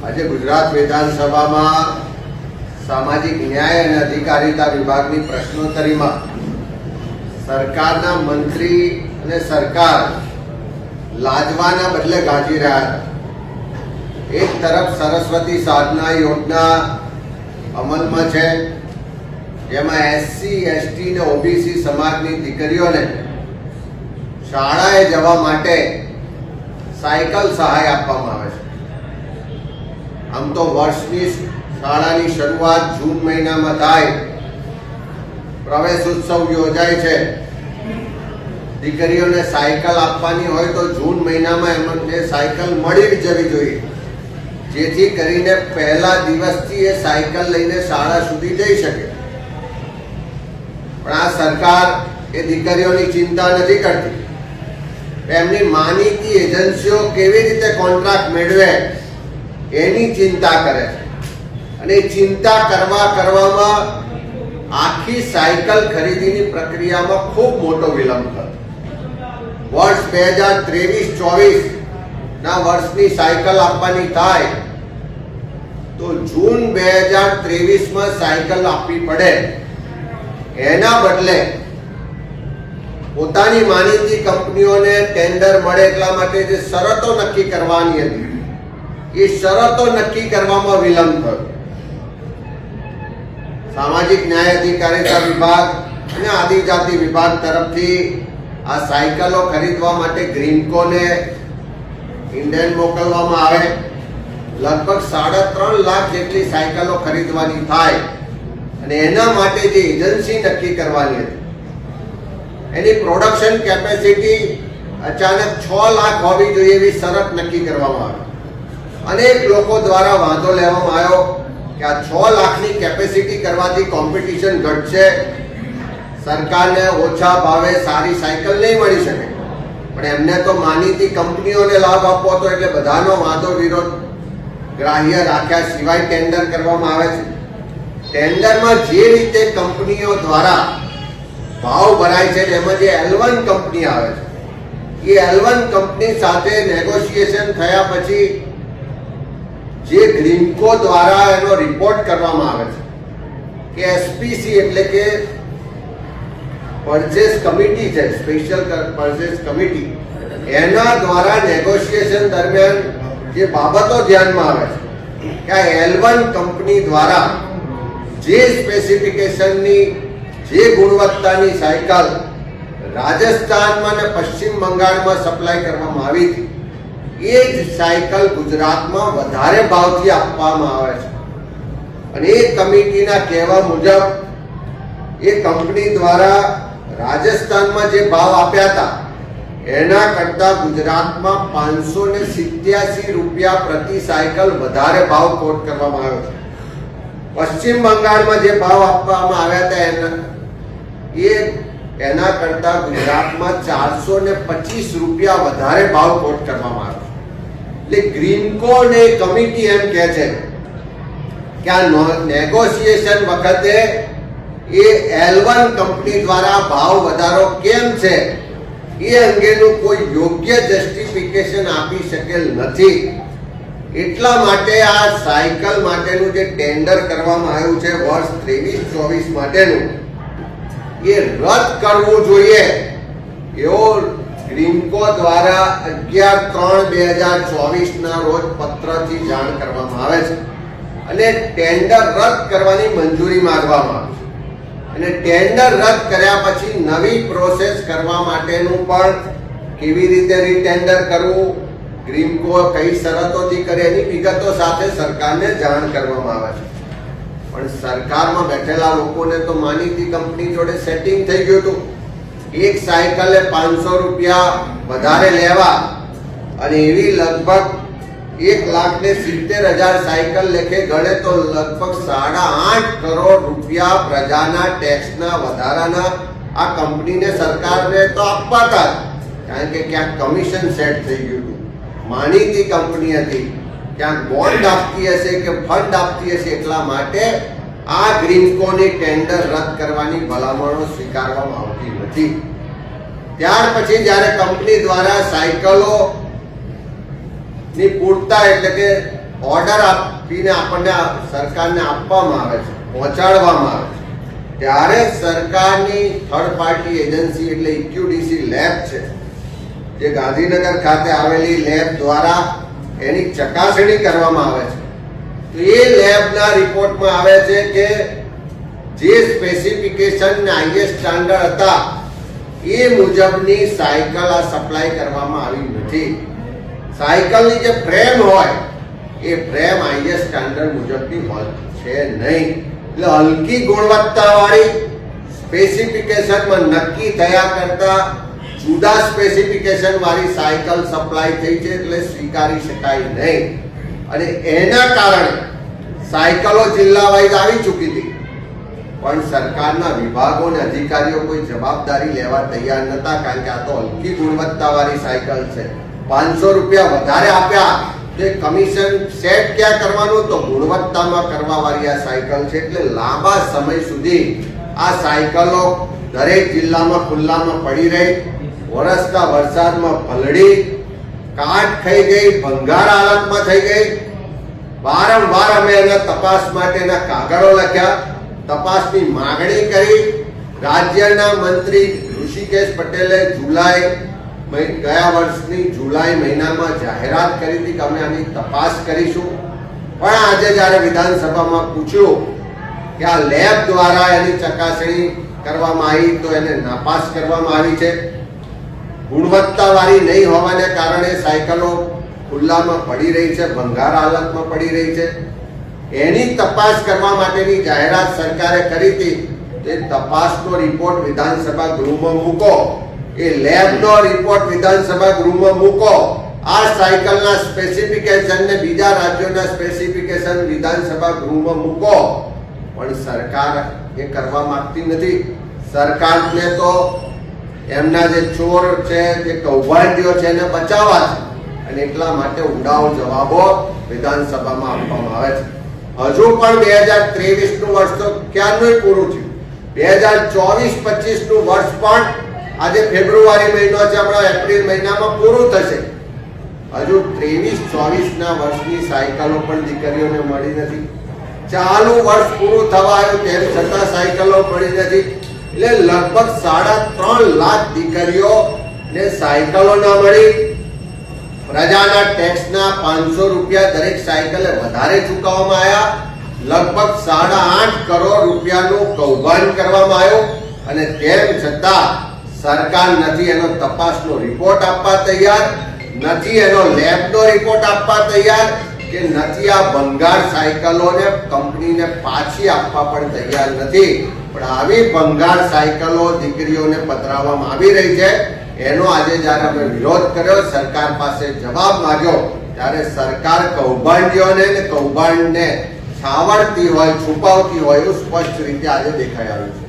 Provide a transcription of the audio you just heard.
આજે ગુજરાત વિધાનસભામાં સામાજિક ન્યાય અને અધિકારીતા વિભાગની પ્રશ્નોત્તરીમાં સરકારના મંત્રી અને સરકાર લાજવાના બદલે ગાજી રહ્યા હતા। એક તરફ સરસ્વતી સાધના યોજના અમલમાં છે, જેમાં એસસી, એસટી અને ઓબીસી સમાજની દીકરીઓને શાળાએ જવા માટે સાયકલ સહાય આપવામાં આવે છે। આમ તો વર્ષની શાળાની શરૂઆત જૂન મહિનામાં થાય, પ્રવેશ ઉત્સવ યોજાય છે, દીકરીઓને સાયકલ આપવાની હોય તો જૂન મહિનામાં એમને સાયકલ મળી જવી જોઈએ, જેથી કરીને પહેલા દિવસથી એ સાયકલ લઈને શાળા સુધી જઈ શકે। પણ આ સરકાર એ દીકરીઓની ચિંતા નથી કરતી। એમની માનીતી એજન્સીઓ કેવી રીતે કોન્ટ્રાક્ટ મેળવે એની ચિંતા કરે છે, અને ચિંતા કરવામાં આખી સાયકલ ખરીદીની પ્રક્રિયામાં ખૂબ મોટો વિલંબ થયો। વર્ષ 2023-24 ના વર્ષની સાયકલ આપવાની થાય તો જૂન 2023માં સાયકલ આપવી પડે, એના બદલે પોતાની માનીતી કંપનીઓને ટેન્ડર મળે એટલા માટે જે શરતો નક્કી કરવાની હતી એ શરતો નક્કી કરવામાં વિલંબ થયો। સામાજિક ન્યાય અધિકારીતા વિભાગ અને આદિજાતિ વિભાગ તરફથી આ સાયકલો ખરીદવા માટે ગ્રીનકોને ઇન્ડિયન મોકલવામાં આવે। લગભગ 3.5 લાખ જેટલી સાયકલો ખરીદવાની થાય, અને એના માટે જે એજન્સી નક્કી કરવાની હતી એની પ્રોડક્શન કેપેસિટી અચાનક 6 લાખ હોવી જોઈએ એવી શરત નક્કી કરવામાં આવી। અનેક લોકો દ્વારા વાંધો લેવામાં આવ્યો કે આ 6 લાખની કેપેસિટી કરવાથી કોમ્પિટિશન ઘટશે, સરકારને ઓછા ભાવે સારી સાયકલ નહીં મળી શકે। પણ એમને તો માનીતી કંપનીઓને લાભ આપવો હતો, એટલે બધાનો વાંધો વિરોધ ગ્રાહ્ય રાખ્યા સિવાય ટેન્ડર કરવામાં આવે છે। ટેન્ડરમાં જે રીતે કંપનીઓ દ્વારા ભાવ ભરાય છે, એમાં જે L1 કંપની આવે છે એ L1 કંપની સાથે નેગોશિએશન થયા પછી જે ગ્રીનકો દ્વારા એનો રિપોર્ટ કરવામાં આવે છે કે એસપીસી એટલે કે પરચેસ કમિટી છે, સ્પેશિયલ પરચેસ કમિટી, એના દ્વારા નેગોશિએશન દરમિયાન જે બાબતો ધ્યાનમાં આવે છે કે આ L1 કંપની દ્વારા જે સ્પેસિફિકેશનની જે ગુણવત્તાની સાયકલ રાજસ્થાનમાં અને પશ્ચિમ બંગાળમાં સપ્લાય કરવામાં આવી હતી એ જ સાયકલ ગુજરાતમાં વધારે ભાવથી આપવામાં આવે છે। અને એ કમિટીના કહેવા મુજબ એ કંપની દ્વારા રાજસ્થાનમાં જે ભાવ આપ્યા હતા એના કરતા ગુજરાતમાં 587 રૂપિયા પ્રતિ સાયકલ વધારે ભાવ કોટ કરવામાં આવ્યો છે। પશ્ચિમ બંગાળમાં જે ભાવ આપવામાં આવ્યા હતા એના કરતા ગુજરાતમાં 425 રૂપિયા વધારે ભાવ કોટ કરવામાં આવ્યો। એટલે ગ્રીનકો ને કમિટી એમ કહે છે કે આ નેગોશિએશન વખતે એ L1 કંપની દ્વારા ભાવ વધારો કેમ છે એ અંગેનું કોઈ યોગ્ય જસ્ટિફિકેશન આપી શકેલ નથી। એટલા માટે આ સાયકલ માટેનું જે ટેન્ડર કરવામાં આવ્યું છે વર્ષ 23-24 માટેનું, એ રદ કરવું જોઈએ એવો ગ્રીનકો દ્વારા 11/3/2024 ના રોજ પત્રથી જાણ કરવામાં આવે છે, અને ટેન્ડર રદ કરવાની મંજૂરી માંગવામાં આવે છે। અને ટેન્ડર રદ કર્યા પછી નવી પ્રોસેસ કરવા માટેનું પણ કેવી રીતે રીટેન્ડર કરવું, ગ્રીનકો કઈ શરતોથી કરે એની વિગતો સાથે સરકારને જાણ કરવામાં આવે છે। પણ સરકારમાં બેઠેલા લોકોને તો માનીતી કંપની જોડે સેટિંગ થઈ ગયું હતું। એક સાયકલે 500 રૂપિયા વધારે લેવા, અને એવી લગભગ 1,70,000 સાયકલ લેખે ગણે તો લગભગ 8.5 કરોડ રૂપિયા પ્રજાના ટેક્સના વધારાના આ કંપનીને સરકારને તો આપવા હતા, કારણ કે ક્યાંક કમિશન સેટ થઈ ગયું હતું। માનીતી કંપની હતી, ક્યાંક બોન્ડ આપતી હશે કે ફંડ આપતી હશે, એટલા માટે આ ગ્રીનકોની ટેન્ડર રદ કરવાની ભલામણો સ્વીકારવામાં આવતી નથી। ત્યાર પછી જ્યારે કંપની દ્વારા સાયકલો ની પૂર્ણતા એટલે કે ઓર્ડર આપીને આપણને સરકારને આપવામાં આવે છે, પહોંચાડવામાં આવે છે, ત્યારે સરકારની થર્ડ પાર્ટી એજન્સી એટલે ઇક્યુડીસી લેબ છે, જે ગાંધીનગર ખાતે આવેલી લેબ દ્વારા એની ચકાસણી કરવામાં આવે છે. તો એ લેબના રિપોર્ટમાં આવે છે કે જે સ્પેસિફિકેશન ને આઈએસ સ્ટાન્ડર્ડ હતા એ મુજબની સાયકલ આ સપ્લાય કરવામાં આવી નથી. સાયકલની જે ફ્રેમ હોય એ ફ્રેમ આઈએસ સ્ટાન્ડર્ડ મુજબની હોય છે નહીં. એટલે હલકી ગુણવત્તાવાળી સ્પેસિફિકેશનમાં નક્કી થયા કરતા જુદા સ્પેસિફિકેશન વાળી સાયકલ સપ્લાય થઈ છે, એટલે સ્વીકારી શકાય નહીં. અને એના કારણે સાયકલો જિલ્લા વાઇઝ આવી ચૂકી હતી, પણ સરકારના વિભાગો અને અધિકારીઓ કોઈ જવાબદારી લેવા તૈયાર નતા, કારણ કે આ તો હલકી ગુણવત્તાવાળી સાયકલ છે. 500 રૂપિયા વધારે આપ્યા તે કમિશન સેટ ક્યાં કરવાનું, તો ગુણવત્તામાં કરવા વાળી આ સાયકલ છે. એટલે લાંબા સમય સુધી આ સાયકલો દરેક જિલ્લામાં ખુલ્લામાં પડી રહી, વરસતા વરસાદમાં પલળી, કાટ ખાઈ ગઈ, ભંગાર હાલતમાં થઈ ગઈ. વારંવાર અમે એના તપાસ માટેના કાગળો લખ્યા, તપાસની માંગણી કરી. રાજ્યના મંત્રી ઋષિકેશ પટેલે ગયા વર્ષની જુલાઈ મહિનામાં જાહેરાત કરી હતી કે અમે આની તપાસ કરીશું. પણ આજે જ્યારે વિધાનસભામાં પૂછ્યું કે આ લેબ દ્વારા એની ચકાસણી કરવામાં આવી તો એને નાપાસ કરવામાં આવી છે. ગુણવત્તાવાળી નહીં હોવાને કારણે સાયકલો ખુલ્લામાં પડી રહી છે, ભંગાર હાલતમાં પડી રહી છે. એની તપાસ કરવા માટેની જાહેરાત સરકારે કરી હતી. તે તપાસનો રિપોર્ટ વિધાનસભા ગૃહમાં મૂકો, એ લેબનો રિપોર્ટ વિધાનસભા ગૃહમાં મૂકો. આ સાયકલના સ્પેસિફિકેશન ને બીજા રાજ્યોના સ્પેસિફિકેશન વિધાનસભા ગૃહમાં મૂકો. પણ સરકાર એ કરવા માંગતી નથી. સરકારને તો એમના જે ચોર છે, જે કૌભાંડીઓ છે એને બચાવવા છે, અને એટલા માટે ઉડાવ જવાબો વિધાનસભામાં આપવામાં આવે છે. હજુ પણ 2023 નું વર્ષ તો ક્યારનું પૂરું થયું. 2024-25 નું વર્ષ પણ આજે ફેબ્રુઆરી મહિનો છે, હમણાં એપ્રિલ મહિનામાં પૂરું થશે. હજુ 23-24 ના વર્ષની સાયકલો પણ દીકરીઓને મળી નથી. ચાલુ વર્ષ પૂરું થવા આવ્યું તેમ છતાં સાયકલો મળી નથી. એટલે લગભગ 3.5 લાખ દીકરીઓ ને સાયકલો ના મળી. પ્રજાના ટેક્સના 500 રૂપિયા દરેક સાયકલે વધારે ચૂકવવામાં આવ્યા. લગભગ 8.5 કરોડ રૂપિયાનું કૌભાંડ કરવામાં આવ્યું, અને તેમ છતાં સરકાર નથી એનો તપાસનો રિપોર્ટ આપવા તૈયાર, નથી એનો લેબનો રિપોર્ટ આપવા તૈયાર, કે નથી આ ભંગાર સાયકલોને કંપનીને પાછી આપવા પણ તૈયાર નથી. પણ આવી ભંગાર સાયકલો દીકરીઓને પધરાવવામાં આવી રહી છે. એનો આજે જ્યારે અમે વિરોધ કર્યો, સરકાર પાસે જવાબ માંગ્યો, ત્યારે સરકાર કૌભાંડીઓને કૌભાંડને છાવરતી હોય, છુપાવતી હોય એવું સ્પષ્ટ રીતે આજે દેખાઈ આવ્યું છે.